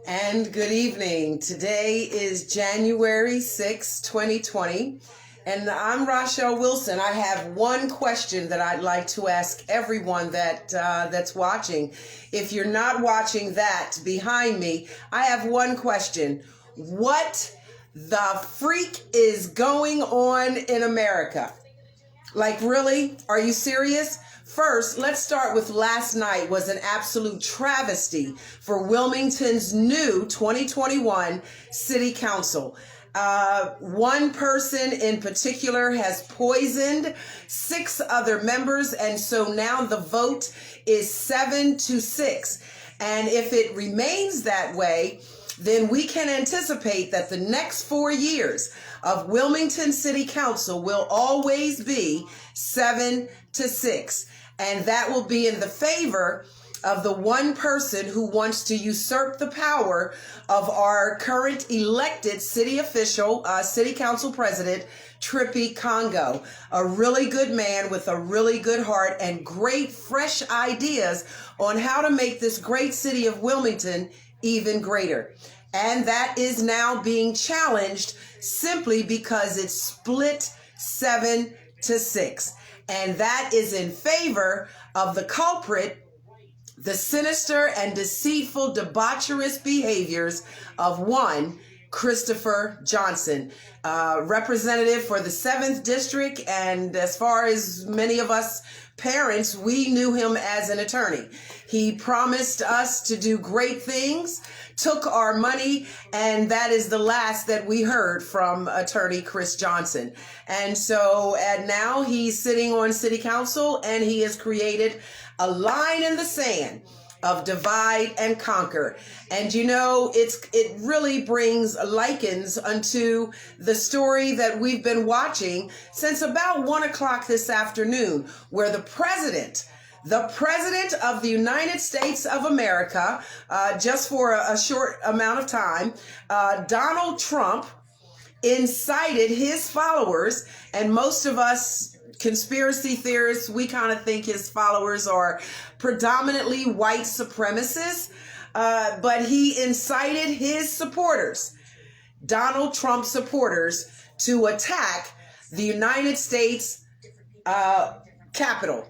And good evening. Today is January 6, 2020, and I'm Rachelle Wilson. I have one question that I'd like to ask everyone that's watching. If you're not watching that behind me, I have one question. What the freak is going on in America? Like, really? Are you serious? First, let's start with last night was an absolute travesty for Wilmington's new 2021 City Council. One person in particular has poisoned 6 other members, and so now the vote is 7-6. And if it remains that way, then we can anticipate that the next 4 years of Wilmington City Council will always be 7-6. And that will be in the favor of the one person who wants to usurp the power of our current elected city official, city council president, Trippy Congo, a really good man with a really good heart and great fresh ideas on how to make this great city of Wilmington even greater. And that is now being challenged simply because it's split 7-6. And that is in favor of the culprit, the sinister and deceitful, debaucherous behaviors of one Christopher Johnson, representative for the 7th District. And as far as many of us parents, we knew him as an attorney. He promised us to do great things, took our money, and that is the last that we heard from attorney Chris Johnson. And now he's sitting on city council, and he has created a line in the sand of divide and conquer. And it really brings likens unto the story that we've been watching since about 1 o'clock this afternoon, where the president of the United States of America, just for a short amount of time, Donald Trump incited his followers, and most of us conspiracy theorists, we kind of think his followers are predominantly white supremacists, but he incited his supporters, Donald Trump supporters, to attack the United States Capitol.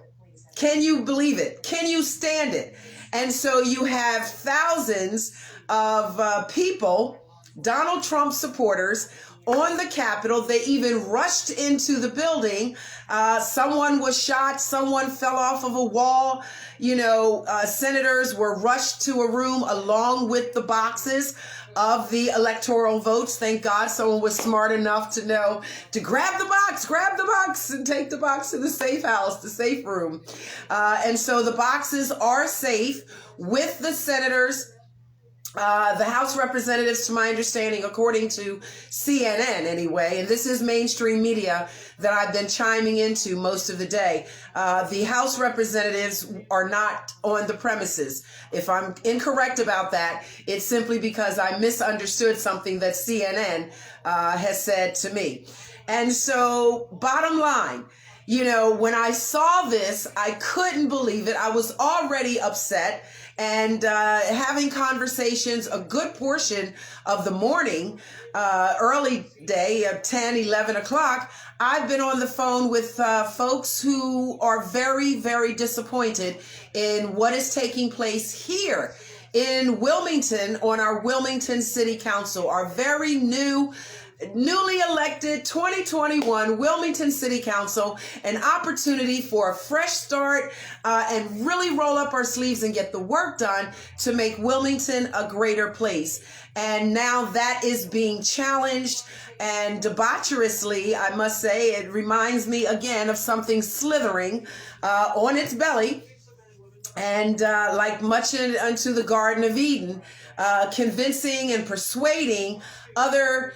Can you believe it? Can you stand it? And so you have thousands of people, Donald Trump supporters, on the Capitol. They even rushed into the building. Someone was shot. Someone fell off of a wall. Senators were rushed to a room along with the boxes of the electoral votes. Thank God someone was smart enough to know to grab the box and take the box to the safe house, the safe room. And so the boxes are safe with the senators. The House representatives, to my understanding, according to CNN anyway, and this is mainstream media that I've been chiming into most of the day, the House representatives are not on the premises. If I'm incorrect about that, it's simply because I misunderstood something that CNN has said to me. And so, bottom line, when I saw this, I couldn't believe it. I was already upset. And having conversations a good portion of the morning, early day of 10, 11 o'clock, I've been on the phone with folks who are very, very disappointed in what is taking place here in Wilmington on our Wilmington City Council, our very newly elected 2021 Wilmington City Council, an opportunity for a fresh start and really roll up our sleeves and get the work done to make Wilmington a greater place. And now that is being challenged, and debaucherously, I must say, it reminds me again of something slithering on its belly. And like much unto the Garden of Eden, convincing and persuading other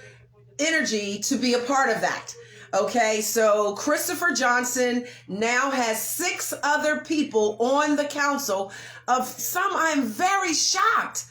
energy to be a part of that. Okay, so Christopher Johnson now has 6 other people on the council. Of some, I'm very shocked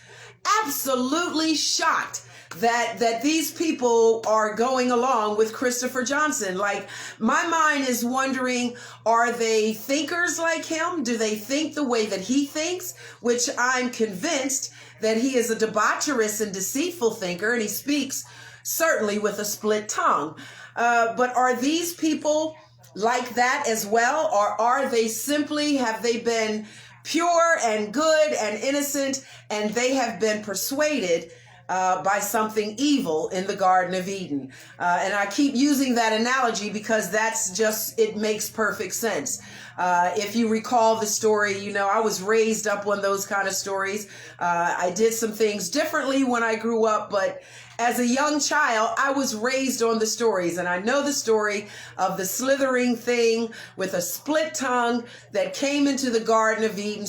absolutely shocked that these people are going along with Christopher Johnson. Like, my mind is wondering, are they thinkers like him? Do they think the way that he thinks? Which I'm convinced that he is a debaucherous and deceitful thinker, and he speaks certainly with a split tongue. But are these people like that as well? Or are they simply, have they been pure and good and innocent, and they have been persuaded by something evil in the Garden of Eden? And I keep using that analogy because that's just, it makes perfect sense. If you recall the story, you know, I was raised up on those kind of stories. I did some things differently when I grew up, but as a young child, I was raised on the stories, and I know the story of the slithering thing with a split tongue that came into the Garden of Eden,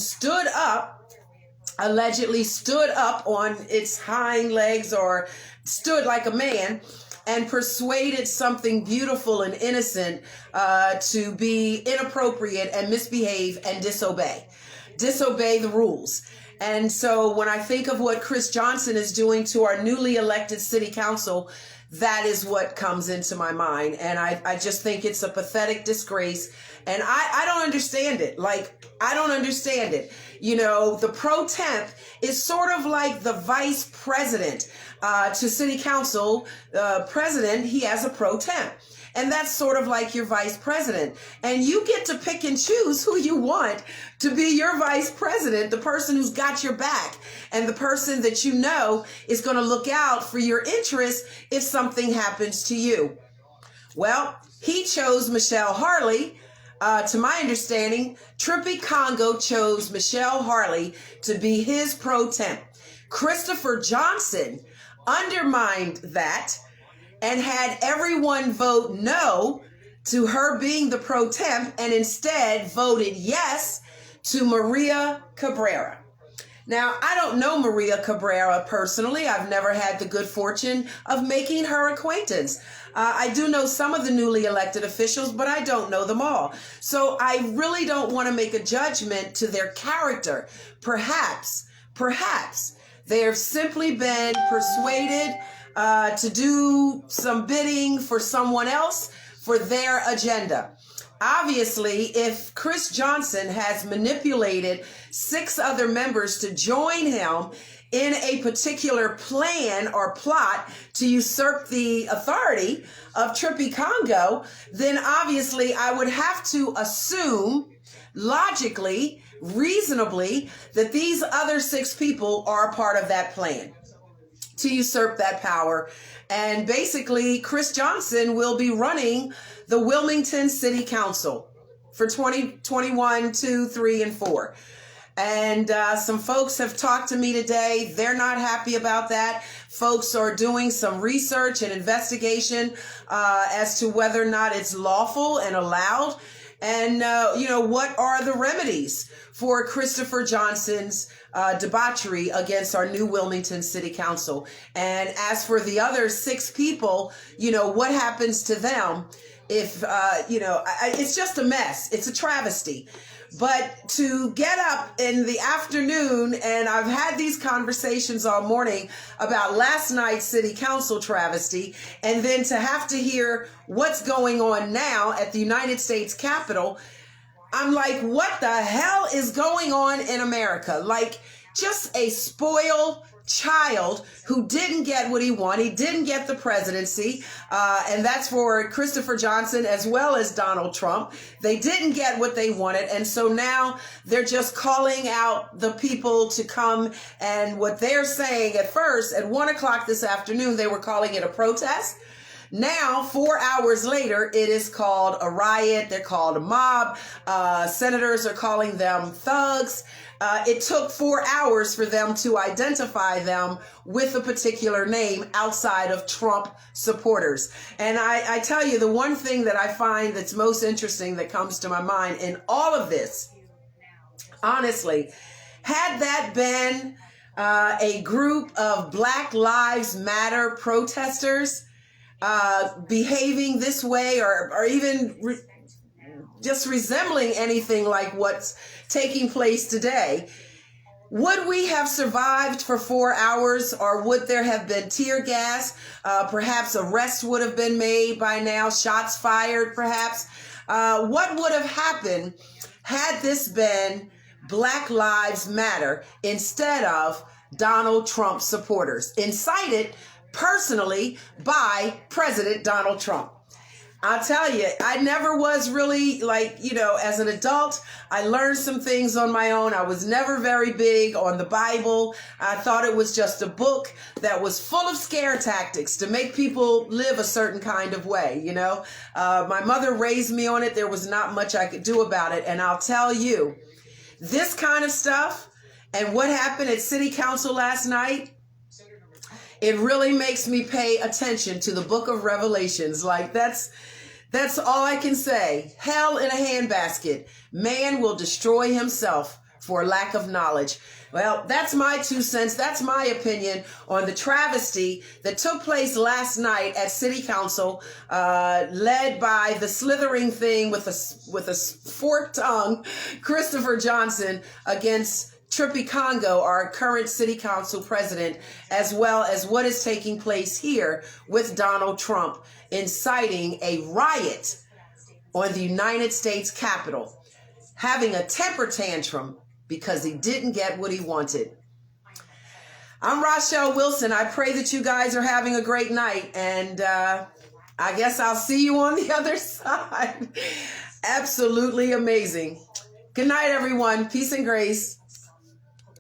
allegedly stood up on its hind legs, or stood like a man, and persuaded something beautiful and innocent to be inappropriate and misbehave and disobey the rules. And so when I think of what Chris Johnson is doing to our newly elected city council, that is what comes into my mind. And I just think it's a pathetic disgrace. And I don't understand it. Like, I don't understand it. You know, the pro temp is sort of like the vice president to city council. President, he has a pro temp. And that's sort of like your vice president. And you get to pick and choose who you want to be your vice president, the person who's got your back, and the person that you know is going to look out for your interests if something happens to you. Well, he chose Michelle Harley. To my understanding, Trippy Congo chose Michelle Harley to be his pro temp. Christopher Johnson undermined that and had everyone vote no to her being the pro temp, and instead voted yes to Maria Cabrera. Now, I don't know Maria Cabrera personally. I've never had the good fortune of making her acquaintance. I do know some of the newly elected officials, but I don't know them all. So I really don't want to make a judgment to their character. Perhaps they have simply been persuaded to do some bidding for someone else for their agenda. Obviously, if Chris Johnson has manipulated 6 other members to join him in a particular plan or plot to usurp the authority of Trippy Congo, then obviously I would have to assume logically, reasonably, that these other 6 people are a part of that plan to usurp that power. And basically, Chris Johnson will be running the Wilmington City Council for 2021, 2, 3, and 4. And some folks have talked to me today. They're not happy about that. Folks are doing some research and investigation as to whether or not it's lawful and allowed. And, what are the remedies for Christopher Johnson's debauchery against our new Wilmington City Council? And as for the other 6 people, what happens to them if, it's just a mess. It's a travesty. But to get up in the afternoon, and I've had these conversations all morning about last night's city council travesty, and then to have to hear what's going on now at the United States Capitol, I'm like, what the hell is going on in America? Like, just a spoiled child who didn't get what he wanted. He didn't get the presidency, and that's for Christopher Johnson as well as Donald Trump. They didn't get what they wanted, and so now they're just calling out the people to come. And what they're saying at first, at 1 o'clock this afternoon, they were calling it a protest. Now, 4 hours later, it is called a riot. They're called a mob. Senators are calling them thugs. It took 4 hours for them to identify them with a particular name outside of Trump supporters. And I tell you, the one thing that I find that's most interesting that comes to my mind in all of this, honestly, had that been a group of Black Lives Matter protesters behaving this way, or even just resembling anything like what's taking place today, Would we have survived for 4 hours, or would there have been tear gas? Perhaps arrests would have been made by now, shots fired perhaps. What would have happened had this been Black Lives Matter instead of Donald Trump supporters, incited personally by President Donald Trump? I'll tell you, I never was really as an adult, I learned some things on my own. I was never very big on the Bible. I thought it was just a book that was full of scare tactics to make people live a certain kind of way. My mother raised me on it. There was not much I could do about it. And I'll tell you, this kind of stuff and what happened at City Council last night, it really makes me pay attention to the book of Revelations. That's all I can say. Hell in a handbasket. Man will destroy himself for lack of knowledge. Well, that's my 2 cents. That's my opinion on the travesty that took place last night at City Council, led by the slithering thing with a forked tongue, Christopher Johnson, against Trippy Congo, our current City Council president, as well as what is taking place here with Donald Trump inciting a riot on the United States Capitol, having a temper tantrum because he didn't get what he wanted. I'm Rachelle Wilson. I pray that you guys are having a great night, and I guess I'll see you on the other side. Absolutely amazing. Good night, everyone. Peace and grace.